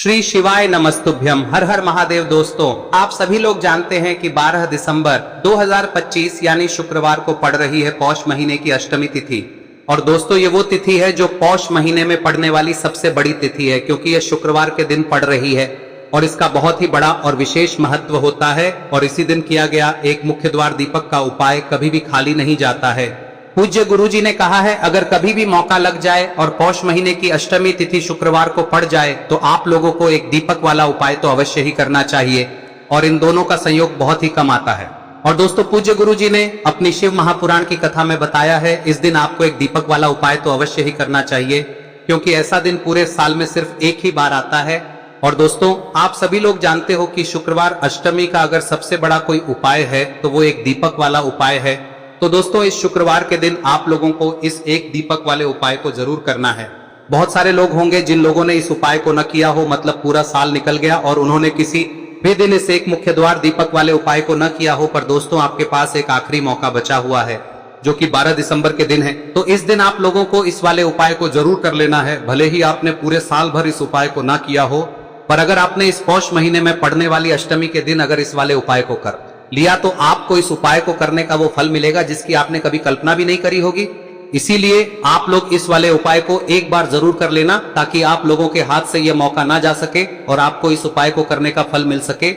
श्री शिवाय नमस्तुभ्यम। हर हर महादेव। दोस्तों, आप सभी लोग जानते हैं कि 12 दिसंबर 2025 यानी शुक्रवार को पड़ रही है पौष महीने की अष्टमी तिथि। और दोस्तों, ये वो तिथि है जो पौष महीने में पड़ने वाली सबसे बड़ी तिथि है, क्योंकि ये शुक्रवार के दिन पड़ रही है और इसका बहुत ही बड़ा और विशेष महत्व होता है। और इसी दिन किया गया एक मुख्य द्वार दीपक का उपाय कभी भी खाली नहीं जाता है। पूज्य गुरुजी ने कहा है, अगर कभी भी मौका लग जाए और पौष महीने की अष्टमी तिथि शुक्रवार को पड़ जाए तो आप लोगों को एक दीपक वाला उपाय तो अवश्य ही करना चाहिए, और इन दोनों का संयोग बहुत ही कम आता है। और दोस्तों, पूज्य गुरुजी ने अपनी शिव महापुराण की कथा में बताया है, इस दिन आपको एक दीपक वाला उपाय तो अवश्य ही करना चाहिए, क्योंकि ऐसा दिन पूरे साल में सिर्फ एक ही बार आता है। और दोस्तों, आप सभी लोग जानते हो कि शुक्रवार अष्टमी का अगर सबसे बड़ा कोई उपाय है तो वो एक दीपक वाला उपाय है। तो दोस्तों, इस शुक्रवार के दिन आप लोगों को इस एक दीपक वाले उपाय को जरूर करना है। बहुत सारे लोग होंगे जिन लोगों ने इस उपाय को न किया हो, मतलब पूरा साल निकल गया और उन्होंने किसी भी दिन इस एक मुख्य द्वार दीपक वाले उपाय को न किया हो। पर दोस्तों, आपके पास एक आखिरी मौका बचा हुआ है, जो कि 12 दिसंबर के दिन है। तो इस दिन आप लोगों को इस वाले उपाय को जरूर कर लेना है, भले ही आपने पूरे साल भर इस उपाय को ना किया हो। पर अगर आपने इस पौष महीने में पड़ने वाली अष्टमी के दिन अगर इस वाले उपाय को कर लिया तो आपको इस उपाय को करने का वो फल मिलेगा जिसकी आपने कभी कल्पना भी नहीं करी होगी। इसीलिए आप लोग इस वाले उपाय को एक बार जरूर कर लेना, ताकि आप लोगों के हाथ से यह मौका ना जा सके और आपको इस उपाय को करने का फल मिल सके।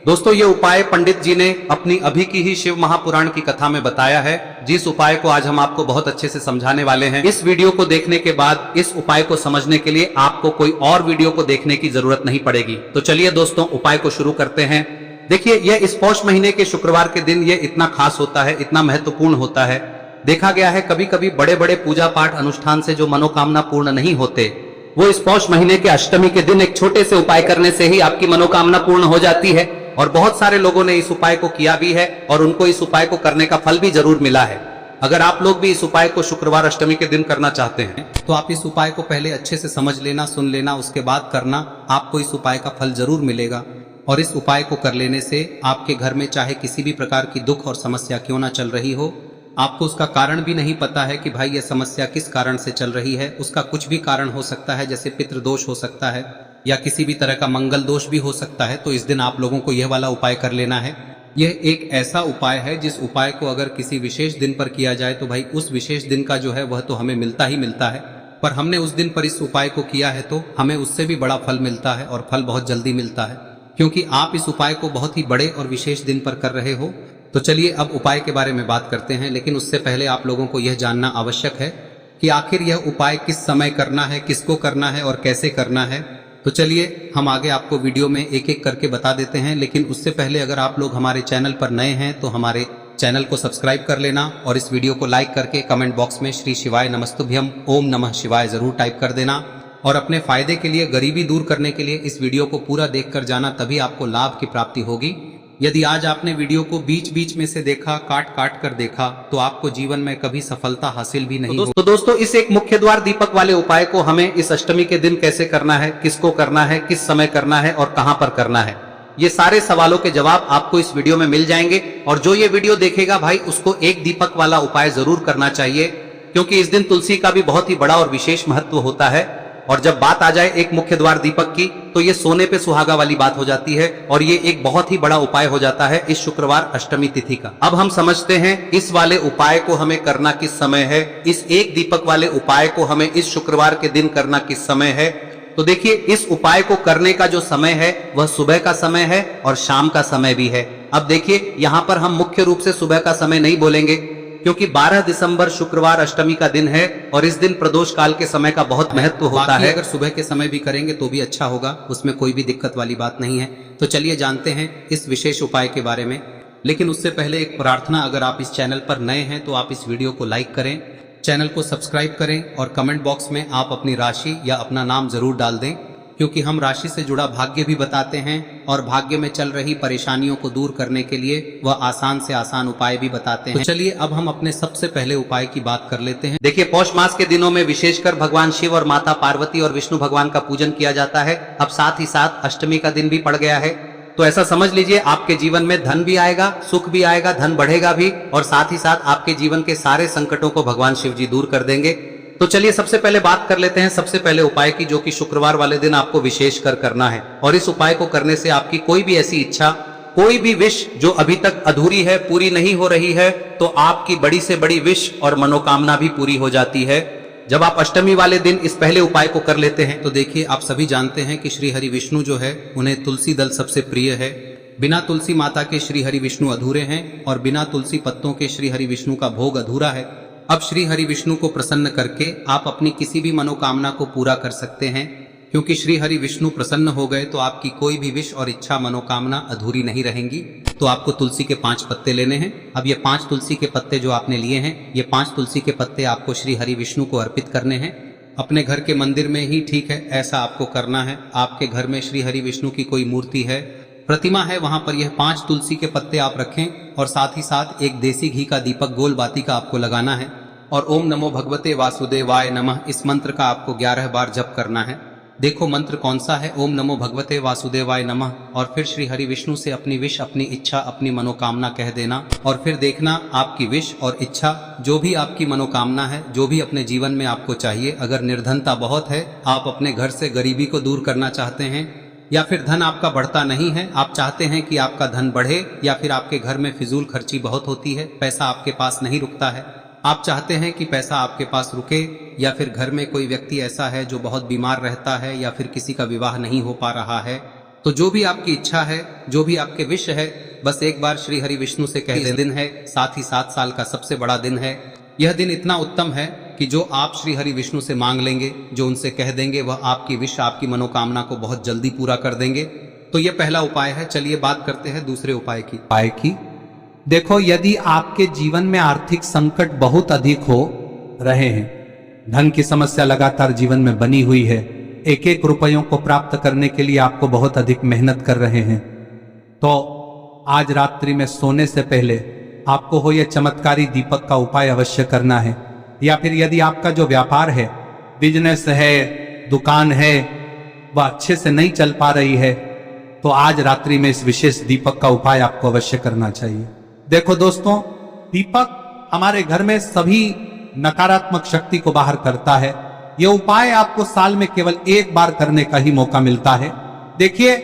दोस्तों, ये उपाय पंडित जी ने अपनी अभी की ही शिव महापुराण की कथा में बताया है, जिस उपाय को आज हम आपको बहुत अच्छे से समझाने वाले हैं। इस वीडियो को देखने के बाद इस उपाय को समझने के लिए आपको कोई और वीडियो को देखने की जरूरत नहीं पड़ेगी। तो चलिए दोस्तों, उपाय को शुरू करते हैं। देखिए, यह इस पौष महीने के शुक्रवार के दिन ये इतना खास होता है, इतना महत्वपूर्ण होता है। देखा गया है कभी कभी बड़े बड़े पूजा पाठ अनुष्ठान से जो मनोकामना पूर्ण नहीं होते, वो इस पौष महीने के अष्टमी के दिन एक छोटे से उपाय करने से ही आपकी मनोकामना पूर्ण हो जाती है। और बहुत सारे लोगों ने इस उपाय को किया भी है और उनको इस उपाय को करने का फल भी जरूर मिला है। अगर आप लोग भी इस उपाय को शुक्रवार अष्टमी के दिन करना चाहते हैं तो आप इस उपाय को पहले अच्छे से समझ लेना, सुन लेना, उसके बाद करना। आपको इस उपाय का फल जरूर मिलेगा। और इस उपाय को कर लेने से आपके घर में चाहे किसी भी प्रकार की दुख और समस्या क्यों ना चल रही हो, आपको उसका कारण भी नहीं पता है कि भाई यह समस्या किस कारण से चल रही है, उसका कुछ भी कारण हो सकता है, जैसे पितृदोष हो सकता है या किसी भी तरह का मंगल दोष भी हो सकता है। तो इस दिन आप लोगों को यह वाला उपाय कर लेना है। यह एक ऐसा उपाय है जिस उपाय को अगर किसी विशेष दिन पर किया जाए तो भाई उस विशेष दिन का जो है वह तो हमें मिलता ही मिलता है। पर हमने उस दिन पर इस उपाय को किया है तो हमें उससे भी बड़ा फल मिलता है, और फल बहुत जल्दी मिलता है, क्योंकि आप इस उपाय को बहुत ही बड़े और विशेष दिन पर कर रहे हो। तो चलिए अब उपाय के बारे में बात करते हैं, लेकिन उससे पहले आप लोगों को यह जानना आवश्यक है कि आखिर यह उपाय किस समय करना है, किसको करना है और कैसे करना है। तो चलिए हम आगे आपको वीडियो में एक एक करके बता देते हैं, लेकिन उससे पहले अगर आप लोग हमारे चैनल पर नए हैं तो हमारे चैनल को सब्सक्राइब कर लेना और इस वीडियो को लाइक करके कमेंट बॉक्स में श्री शिवाय नमस्तुभ्यम ओम नमः शिवाय जरूर टाइप कर देना। और अपने फायदे के लिए, गरीबी दूर करने के लिए इस वीडियो को पूरा देखकर जाना, तभी आपको लाभ की प्राप्ति होगी। यदि आज आपने वीडियो को बीच बीच में से देखा, काट काट कर देखा, तो आपको जीवन में कभी सफलता हासिल भी नहीं होगी। तो दोस्तों, इस एक मुख्य द्वार दीपक वाले उपाय को हमें इस अष्टमी के दिन कैसे करना है, किसको करना है, किस समय करना है और कहां पर करना है, ये सारे सवालों के जवाब आपको इस वीडियो में मिल जाएंगे। और जो ये वीडियो देखेगा भाई, उसको एक दीपक वाला उपाय जरूर करना चाहिए, क्योंकि इस दिन तुलसी का भी बहुत ही बड़ा और विशेष महत्व होता है। और जब बात आ जाए एक मुख्य द्वार दीपक की, तो ये सोने पे सुहागा वाली बात हो जाती है और ये एक बहुत ही बड़ा उपाय हो जाता है इस शुक्रवार अष्टमी तिथि का। अब हम समझते हैं इस वाले उपाय को हमें करना किस समय है, इस एक दीपक वाले उपाय को हमें इस शुक्रवार के दिन करना किस समय है। तो देखिए, इस उपाय को करने का जो समय है वह सुबह का समय है और शाम का समय भी है। अब देखिए, यहाँ पर हम मुख्य रूप से सुबह का समय नहीं बोलेंगे, क्योंकि 12 दिसंबर शुक्रवार अष्टमी का दिन है और इस दिन प्रदोष काल के समय का बहुत महत्व होता है। अगर सुबह के समय भी करेंगे तो भी अच्छा होगा, उसमें कोई भी दिक्कत वाली बात नहीं है। तो चलिए जानते हैं इस विशेष उपाय के बारे में। लेकिन उससे पहले एक प्रार्थना, अगर आप इस चैनल पर नए हैं तो आप इस वीडियो को लाइक करें, चैनल को सब्सक्राइब करें और कमेंट बॉक्स में आप अपनी राशि या अपना नाम जरूर डाल दें, क्योंकि हम राशि से जुड़ा भाग्य भी बताते हैं और भाग्य में चल रही परेशानियों को दूर करने के लिए वह आसान से आसान उपाय भी बताते हैं। तो चलिए अब हम अपने सबसे पहले उपाय की बात कर लेते हैं। देखिए, पौष मास के दिनों में विशेषकर भगवान शिव और माता पार्वती और विष्णु भगवान का पूजन किया जाता है। अब साथ ही साथ अष्टमी का दिन भी पड़ गया है, तो ऐसा समझ लीजिए आपके जीवन में धन भी आएगा, सुख भी आएगा, धन बढ़ेगा भी, और साथ ही साथ आपके जीवन के सारे संकटों को भगवान शिव जी दूर कर देंगे। तो चलिए सबसे पहले बात कर लेते हैं सबसे पहले उपाय की, जो कि शुक्रवार वाले दिन आपको विशेष कर करना है। और इस उपाय को करने से आपकी कोई भी ऐसी इच्छा, कोई भी विश जो अभी तक अधूरी है, पूरी नहीं हो रही है, तो आपकी बड़ी से बड़ी विश और मनोकामना भी पूरी हो जाती है जब आप अष्टमी वाले दिन इस पहले उपाय को कर लेते हैं। तो देखिए, आप सभी जानते हैं कि श्री हरि विष्णु जो है, उन्हें तुलसी दल सबसे प्रिय है। बिना तुलसी माता के श्री हरि विष्णु अधूरे हैं और बिना तुलसी पत्तों के श्री हरि विष्णु का भोग अधूरा है। अब श्री हरि विष्णु को प्रसन्न करके आप अपनी किसी भी मनोकामना को पूरा कर सकते हैं, क्योंकि श्री हरि विष्णु प्रसन्न हो गए तो आपकी कोई भी विश और इच्छा मनोकामना अधूरी नहीं रहेंगी। तो आपको तुलसी के 5 पत्ते लेने हैं। अब ये 5 तुलसी के पत्ते जो आपने लिए हैं, ये 5 तुलसी के पत्ते आपको श्री हरि विष्णु को अर्पित करने हैं। अपने घर के मंदिर में ही ठीक है, ऐसा आपको करना है। आपके घर में श्री हरि विष्णु की कोई मूर्ति है, प्रतिमा है, वहां पर यह 5 तुलसी के पत्ते आप रखें और साथ ही साथ एक देसी घी का दीपक गोल बाती का आपको लगाना है। और ओम नमो भगवते वासुदेवाय नमः इस मंत्र का आपको 11 बार जप करना है। देखो मंत्र कौन सा है, ओम नमो भगवते वासुदेवाय नमः, और फिर श्री हरि विष्णु से अपनी विश, अपनी इच्छा, अपनी मनोकामना कह देना। और फिर देखना आपकी विश और इच्छा, जो भी आपकी मनोकामना है, जो भी अपने जीवन में आपको चाहिए। अगर निर्धनता बहुत है, आप अपने घर से गरीबी को दूर करना चाहते हैं, या फिर धन आपका बढ़ता नहीं है, आप चाहते हैं कि आपका धन बढ़े, या फिर आपके घर में फिजूल खर्ची बहुत होती है, पैसा आपके पास नहीं रुकता है, आप चाहते हैं कि पैसा आपके पास रुके, या फिर घर में कोई व्यक्ति ऐसा है जो बहुत बीमार रहता है, या फिर किसी का विवाह नहीं हो पा रहा है, तो जो भी आपकी इच्छा है, जो भी आपके विश है, बस एक बार श्री हरि विष्णु से कह दें। दिन है, साथ ही 7 साल का सबसे बड़ा दिन है। यह दिन इतना उत्तम है कि जो आप श्री हरि विष्णु से मांग लेंगे, जो उनसे कह देंगे, वह आपकी विश, आपकी मनोकामना को बहुत जल्दी पूरा कर देंगे। तो यह पहला उपाय है। चलिए बात करते हैं दूसरे उपाय की। देखो, यदि आपके जीवन में आर्थिक संकट बहुत अधिक हो रहे हैं, धन की समस्या लगातार जीवन में बनी हुई है, एक एक रुपयों को प्राप्त करने के लिए आपको बहुत अधिक मेहनत कर रहे हैं, तो आज रात्रि में सोने से पहले आपको हो यह चमत्कारी दीपक का उपाय अवश्य करना है। या फिर यदि आपका जो व्यापार है, बिजनेस है, दुकान है, वह अच्छे से नहीं चल पा रही है, तो आज रात्रि में इस विशेष दीपक का उपाय आपको अवश्य करना चाहिए। देखो दोस्तों, दीपक हमारे घर में सभी नकारात्मक शक्ति को बाहर करता है। यह उपाय आपको साल में केवल 1 बार करने का ही मौका मिलता है। देखिए,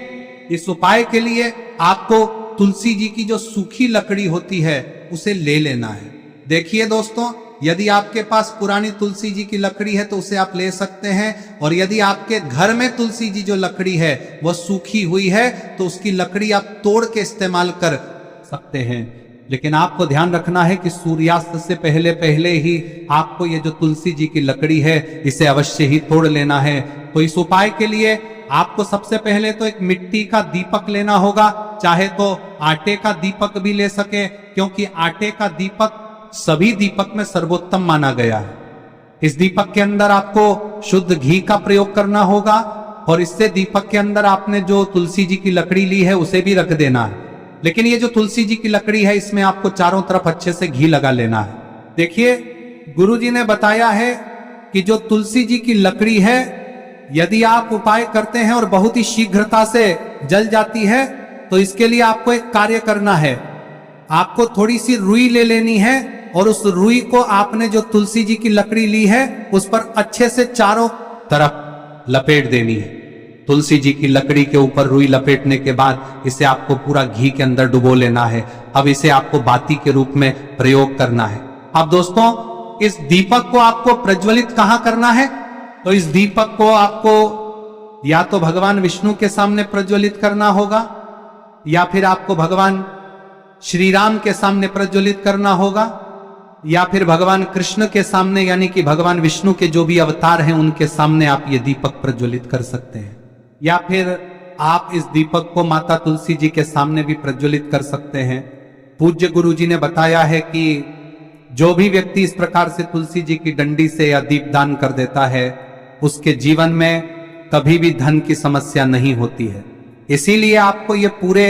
इस उपाय के लिए आपको तुलसी जी की जो सूखी लकड़ी होती है उसे ले लेना है। देखिए दोस्तों, यदि आपके पास पुरानी तुलसी जी की लकड़ी है तो उसे आप ले सकते हैं, और यदि आपके घर में तुलसी जी जो लकड़ी है वह सूखी हुई है तो उसकी लकड़ी आप तोड़ के इस्तेमाल कर सकते हैं। लेकिन आपको ध्यान रखना है कि सूर्यास्त से पहले पहले ही आपको ये जो तुलसी जी की लकड़ी है इसे अवश्य ही तोड़ लेना है। तो इस उपाय के लिए आपको सबसे पहले तो एक मिट्टी का दीपक लेना होगा, चाहे तो आटे का दीपक भी ले सके, क्योंकि आटे का दीपक सभी दीपक में सर्वोत्तम माना गया है। इस दीपक के अंदर आपको शुद्ध घी का प्रयोग करना होगा, और इससे दीपक के अंदर आपने जो तुलसी जी की लकड़ी ली है उसे भी रख देना है। लेकिन ये जो तुलसी जी की लकड़ी है, इसमें आपको चारों तरफ अच्छे से घी लगा लेना है। देखिए, गुरुजी ने बताया है कि जो तुलसी जी की लकड़ी है, यदि आप उपाय करते हैं और बहुत ही शीघ्रता से जल जाती है, तो इसके लिए आपको एक कार्य करना है। आपको थोड़ी सी रुई ले लेनी है, और उस रुई को आपने जो तुलसी जी की लकड़ी ली है उस पर अच्छे से चारों तरफ लपेट देनी है। तुलसी जी की लकड़ी के ऊपर रुई लपेटने के बाद इसे आपको पूरा घी के अंदर डुबो लेना है। अब इसे आपको बाती के रूप में प्रयोग करना है। अब दोस्तों, इस दीपक को आपको प्रज्वलित कहां करना है? तो इस दीपक को आपको या तो भगवान विष्णु के सामने प्रज्वलित करना होगा, या फिर आपको भगवान श्री राम के सामने प्रज्वलित करना होगा, या फिर भगवान कृष्ण के सामने, यानी कि भगवान विष्णु के जो भी अवतार हैं उनके सामने आप ये दीपक प्रज्वलित कर सकते हैं। या फिर आप इस दीपक को माता तुलसी जी के सामने भी प्रज्वलित कर सकते हैं। पूज्य गुरु जी ने बताया है कि जो भी व्यक्ति इस प्रकार से तुलसी जी की डंडी से या दीपदान कर देता है, उसके जीवन में कभी भी धन की समस्या नहीं होती है। इसीलिए आपको ये पूरे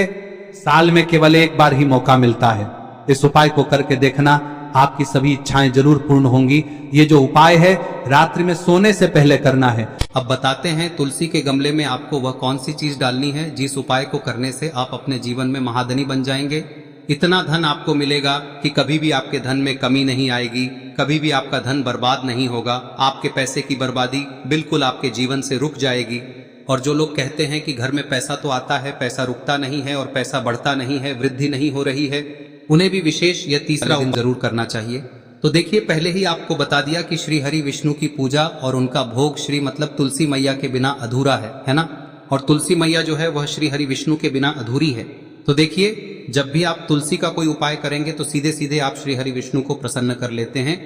साल में केवल 1 बार ही मौका मिलता है। इस उपाय को करके देखना, आपकी सभी इच्छाएं जरूर पूर्ण होंगी। ये जो उपाय है रात्रि में सोने से पहले करना है। अब बताते हैं तुलसी के गमले में आपको वह कौन सी चीज डालनी है जिस उपाय को करने से आप अपने जीवन में महाधनी बन जाएंगे। इतना धन आपको मिलेगा कि कभी भी आपके धन में कमी नहीं आएगी, कभी भी आपका धन बर्बाद नहीं होगा, आपके पैसे की बर्बादी बिल्कुल आपके जीवन से रुक जाएगी। और जो लोग कहते हैं कि घर में पैसा तो आता है, पैसा रुकता नहीं है और पैसा बढ़ता नहीं है, वृद्धि नहीं हो रही है, उन्हें भी विशेष यह तीसरा दिन जरूर करना चाहिए। तो देखिए, पहले ही आपको बता दिया कि श्री हरि विष्णु की पूजा और उनका भोग श्री मतलब तुलसी मैया के बिना अधूरा है ना। और तुलसी मैया जो है वह श्री हरि विष्णु के बिना अधूरी है। तो देखिए, जब भी आप तुलसी का कोई उपाय करेंगे तो सीधे सीधे आप श्री हरि विष्णु को प्रसन्न कर लेते हैं।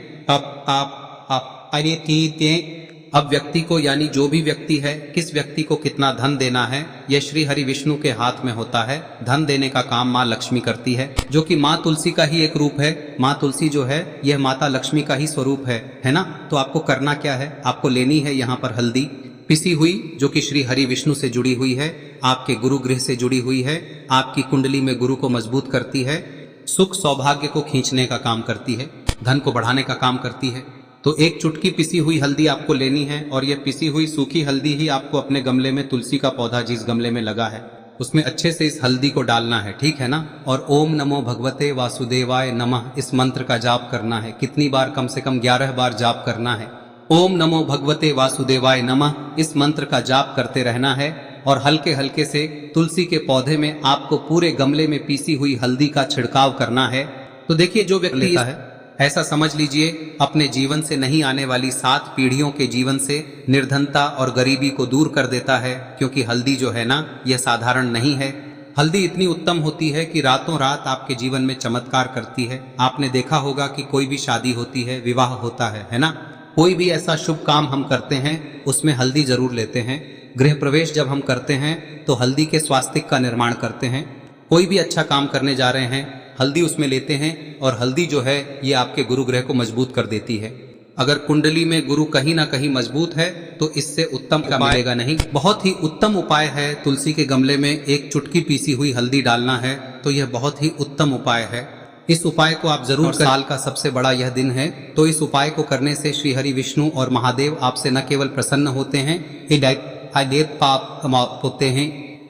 अब व्यक्ति को, यानी जो भी व्यक्ति है, किस व्यक्ति को कितना धन देना है, यह श्री हरि विष्णु के हाथ में होता है। धन देने का काम माँ लक्ष्मी करती है, जो कि माँ तुलसी का ही एक रूप है। माँ तुलसी जो है यह माता लक्ष्मी का ही स्वरूप है ना। तो आपको करना क्या है, आपको लेनी है यहाँ पर हल्दी पिसी हुई, जो कि श्री हरि विष्णु से जुड़ी हुई है, आपके गुरु गृह से जुड़ी हुई है, आपकी कुंडली में गुरु को मजबूत करती है, सुख सौभाग्य को खींचने का काम करती है, धन को बढ़ाने का काम करती है। तो एक चुटकी पिसी हुई हल्दी आपको लेनी है और यह पिसी हुई सूखी हल्दी ही आपको अपने गमले में, तुलसी का पौधा जिस गमले में लगा है उसमें अच्छे से इस हल्दी को डालना है, ठीक है ना। और ओम नमो भगवते वासुदेवाय नमः इस मंत्र का जाप करना है। कितनी बार? कम से कम 11 बार जाप करना है। ओम नमो भगवते वासुदेवाय नमः इस मंत्र का जाप करते रहना है। और हल्के हल्के से तुलसी के पौधे में आपको पूरे गमले में पीसी हुई हल्दी का छिड़काव करना है। तो देखिए, जो व्यक्ति लेता है, ऐसा समझ लीजिए अपने जीवन से नहीं आने वाली 7 पीढ़ियों के जीवन से निर्धनता और गरीबी को दूर कर देता है। क्योंकि हल्दी जो है ना, यह साधारण नहीं है। हल्दी इतनी उत्तम होती है कि रातों रात आपके जीवन में चमत्कार करती है। आपने देखा होगा कि कोई भी शादी होती है, विवाह होता है ना, कोई भी ऐसा शुभ काम हम करते हैं उसमें हल्दी जरूर लेते हैं। गृह प्रवेश जब हम करते हैं तो हल्दी के स्वास्तिक का निर्माण करते हैं। कोई भी अच्छा काम करने जा रहे हैं, हल्दी उसमें लेते हैं। और हल्दी जो है ये आपके गुरु ग्रह को मजबूत कर देती है। अगर कुंडली में गुरु कहीं ना कहीं मजबूत है तो इससे उत्तम का मिलेगा नहीं। बहुत ही उत्तम उपाय है, तुलसी के गमले में एक चुटकी पीसी हुई हल्दी डालना है। तो यह बहुत ही उत्तम उपाय है। इस उपाय को आप जरूर, साल का सबसे बड़ा यह दिन है, तो इस उपाय को करने से श्री हरि विष्णु और महादेव आपसे न केवल प्रसन्न होते हैं, पाप होते हैं,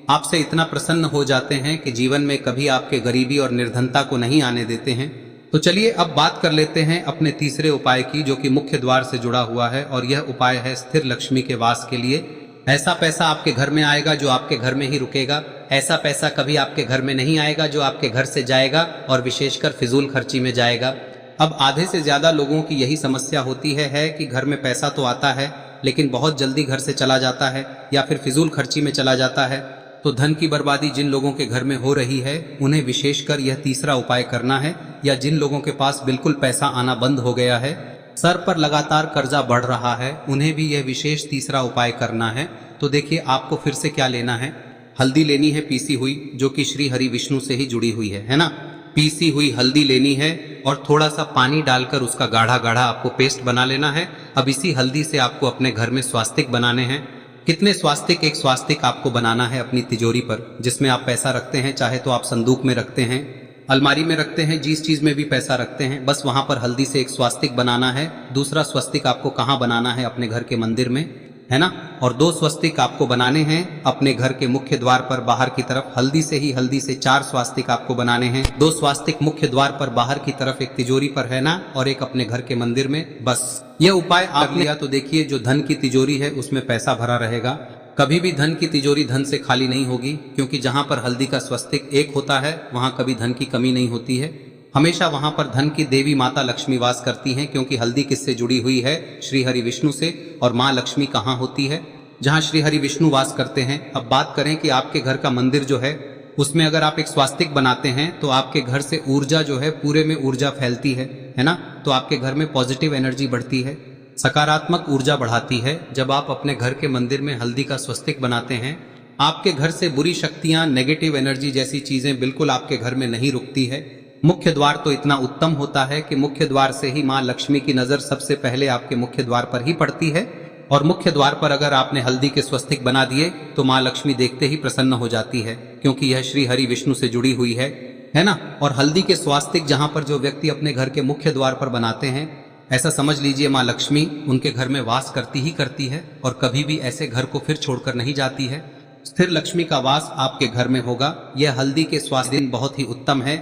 आपसे इतना प्रसन्न हो जाते हैं कि जीवन में कभी आपके गरीबी और निर्धनता को नहीं आने देते हैं। तो चलिए अब बात कर लेते हैं अपने तीसरे उपाय की, जो कि मुख्य द्वार से जुड़ा हुआ है। और यह उपाय है स्थिर लक्ष्मी के वास के लिए। ऐसा पैसा आपके घर में आएगा जो आपके घर में ही रुकेगा। ऐसा पैसा कभी आपके घर में नहीं आएगा जो आपके घर से जाएगा और विशेषकर फिजूल खर्ची में जाएगा। अब आधे से ज्यादा लोगों की यही समस्या होती है कि घर में पैसा तो आता है लेकिन बहुत जल्दी घर से चला जाता है या फिर फिजूल खर्ची में चला जाता है। तो धन की बर्बादी जिन लोगों के घर में हो रही है उन्हें विशेषकर यह तीसरा उपाय करना है। या जिन लोगों के पास बिल्कुल पैसा आना बंद हो गया है, सर पर लगातार कर्जा बढ़ रहा है, उन्हें भी यह विशेष तीसरा उपाय करना है। तो देखिए, आपको फिर से क्या लेना है, हल्दी लेनी है पीसी हुई, जो कि श्री हरि विष्णु से ही जुड़ी हुई है ना। पीसी हुई हल्दी लेनी है और थोड़ा सा पानी डालकर उसका गाढ़ा गाढ़ा आपको पेस्ट बना लेना है। अब इसी हल्दी से आपको अपने घर में स्वास्तिक बनाने हैं। कितने स्वास्तिक? एक स्वास्तिक आपको बनाना है अपनी तिजोरी पर, जिसमें आप पैसा रखते हैं। चाहे तो आप संदूक में रखते हैं, अलमारी में रखते हैं, जिस चीज में भी पैसा रखते हैं, बस वहां पर हल्दी से एक स्वास्तिक बनाना है। दूसरा स्वस्तिक आपको कहाँ बनाना है? अपने घर के मंदिर में, है ना। और 2 स्वस्तिक आपको बनाने हैं अपने घर के मुख्य द्वार पर बाहर की तरफ। हल्दी से 4 स्वास्तिक आपको बनाने हैं। 2 स्वास्तिक मुख्य द्वार पर बाहर की तरफ, एक तिजोरी पर, है ना, और एक अपने घर के मंदिर में। बस यह उपाय आप लिया तो देखिए, जो धन की तिजोरी है उसमें पैसा भरा रहेगा। कभी भी धन की तिजोरी धन से खाली नहीं होगी, क्योंकि जहां पर हल्दी का स्वस्तिक एक होता है वहां कभी धन की कमी नहीं होती है। हमेशा वहां पर धन की देवी माता लक्ष्मी वास करती हैं, क्योंकि हल्दी किससे जुड़ी हुई है? श्री हरि विष्णु से। और माँ लक्ष्मी कहाँ होती है? जहाँ श्री हरि विष्णु वास करते हैं। अब बात करें कि आपके घर का मंदिर जो है उसमें अगर आप एक स्वास्तिक बनाते हैं तो आपके घर से ऊर्जा जो है, पूरे में ऊर्जा फैलती है ना। तो आपके घर में पॉजिटिव एनर्जी बढ़ती है, सकारात्मक ऊर्जा बढ़ाती है। जब आप अपने घर के मंदिर में हल्दी का स्वस्तिक बनाते हैं, आपके घर से बुरी शक्तियां, नेगेटिव एनर्जी जैसी चीजें बिल्कुल आपके घर में नहीं रुकती है। मुख्य द्वार तो इतना उत्तम होता है कि मुख्य द्वार से ही माँ लक्ष्मी की नजर सबसे पहले आपके मुख्य द्वार पर ही पड़ती है। और मुख्य द्वार पर अगर आपने हल्दी के स्वस्तिक बना दिए तो माँ लक्ष्मी देखते ही प्रसन्न हो जाती है, क्योंकि यह श्री हरि विष्णु से जुड़ी हुई है ना। और हल्दी के स्वास्तिक जहां पर जो व्यक्ति अपने घर के मुख्य द्वार पर बनाते हैं, ऐसा समझ लीजिए माँ लक्ष्मी उनके घर में वास करती ही करती है और कभी भी ऐसे घर को फिर छोड़कर नहीं जाती है। स्थिर लक्ष्मी का वास आपके घर में होगा। यह हल्दी के स्वास्थ्य दिन बहुत ही उत्तम है।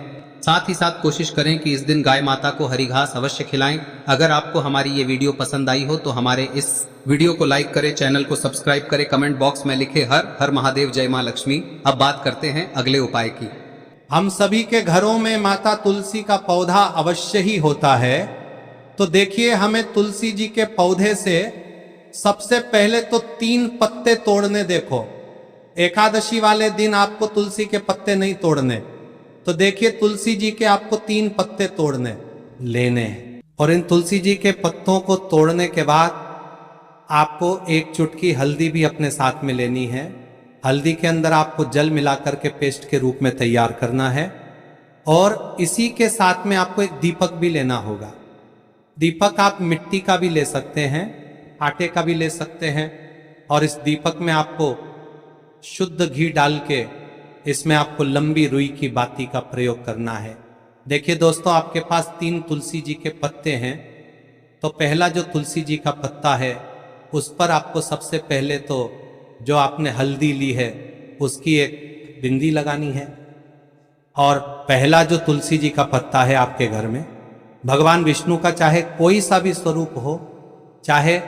साथ ही साथ कोशिश करें कि इस दिन गाय माता को हरी घास अवश्य खिलाएं। अगर आपको हमारी ये वीडियो पसंद आई हो तो हमारे इस वीडियो को लाइक करें, चैनल को सब्सक्राइब करें, कमेंट बॉक्स में लिखे हर हर महादेव, जय मां लक्ष्मी। अब बात करते हैं अगले उपाय की। हम सभी के घरों में माता तुलसी का पौधा अवश्य ही होता है। तो देखिए, हमें तुलसी जी के पौधे से सबसे पहले तो 3 पत्ते तोड़ने। देखो, एकादशी वाले दिन आपको तुलसी के पत्ते नहीं तोड़ने। तो देखिए, तुलसी जी के आपको 3 पत्ते तोड़ने लेने हैं। और इन तुलसी जी के पत्तों को तोड़ने के बाद आपको 1 चुटकी हल्दी भी अपने साथ में लेनी है। हल्दी के अंदर आपको जल मिलाकर के पेस्ट के रूप में तैयार करना है। और इसी के साथ में आपको एक दीपक भी लेना होगा। दीपक आप मिट्टी का भी ले सकते हैं, आटे का भी ले सकते हैं। और इस दीपक में आपको शुद्ध घी डाल के इसमें आपको लंबी रुई की बाती का प्रयोग करना है। देखिए दोस्तों, आपके पास 3 तुलसी जी के पत्ते हैं। तो पहला जो तुलसी जी का पत्ता है उस पर आपको सबसे पहले तो जो आपने हल्दी ली है उसकी एक बिंदी लगानी है। और पहला जो तुलसी जी का पत्ता है आपके घर में, भगवान विष्णु का चाहे कोई सा भी स्वरूप हो, चाहे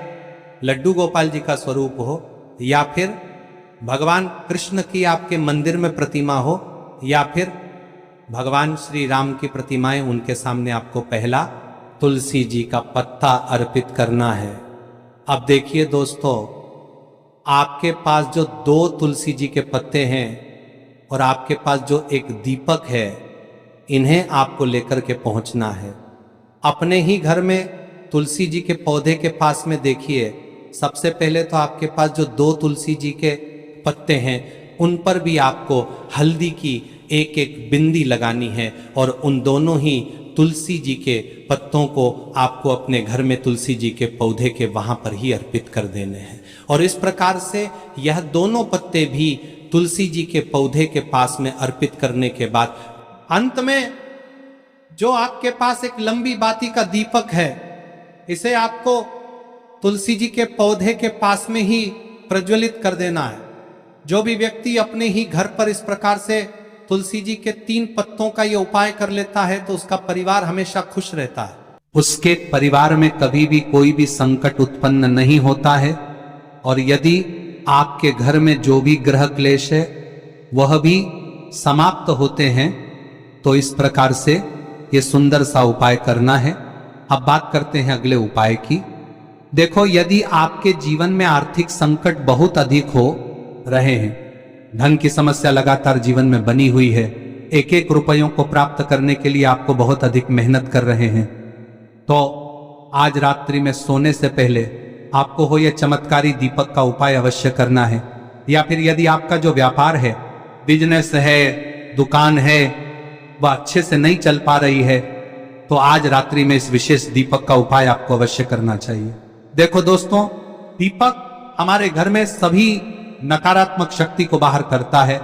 लड्डू गोपाल जी का स्वरूप हो, या फिर भगवान कृष्ण की आपके मंदिर में प्रतिमा हो, या फिर भगवान श्री राम की प्रतिमाएं, उनके सामने आपको पहला तुलसी जी का पत्ता अर्पित करना है। अब देखिए दोस्तों, आपके पास जो 2 तुलसी जी के पत्ते हैं और आपके पास जो एक दीपक है, इन्हें आपको लेकर के पहुंचना है। अपने ही घर में तुलसी जी के पौधे के पास में देखिए, सबसे पहले तो आपके पास जो 2 तुलसी जी के पत्ते हैं उन पर भी आपको हल्दी की एक एक बिंदी लगानी है। और उन दोनों ही तुलसी जी के पत्तों को आपको अपने घर में तुलसी जी के पौधे के वहां पर ही अर्पित कर देने हैं। और इस प्रकार से यह दोनों पत्ते भी तुलसी जी के पौधे के पास में अर्पित करने के बाद अंत में जो आपके पास एक लंबी बाती का दीपक है, इसे आपको तुलसी जी के पौधे के पास में ही प्रज्वलित कर देना है। जो भी व्यक्ति अपने ही घर पर इस प्रकार से तुलसी जी के 3 पत्तों का ये उपाय कर लेता है तो उसका परिवार हमेशा खुश रहता है। उसके परिवार में कभी भी कोई भी संकट उत्पन्न नहीं होता है। और यदि आपके घर में जो भी ग्रह क्लेश है वह भी समाप्त होते हैं। तो इस प्रकार से ये सुंदर सा उपाय करना है। अब बात करते हैं अगले उपाय की। देखो, यदि आपके जीवन में आर्थिक संकट बहुत अधिक हो रहे हैं, धन की समस्या लगातार जीवन में बनी हुई है, एक एक रुपयों को प्राप्त करने के लिए आपको बहुत अधिक मेहनत कर रहे हैं, तो आज रात्रि में सोने से पहले आपको हो यह चमत्कारी दीपक का उपाय अवश्य करना है। या फिर यदि आपका जो व्यापार है, बिजनेस है, दुकान है, वह अच्छे से नहीं चल पा रही है, तो आज रात्रि में इस विशेष दीपक का उपाय आपको अवश्य करना चाहिए। देखो दोस्तों, दीपक हमारे घर में सभी नकारात्मक शक्ति को बाहर करता है।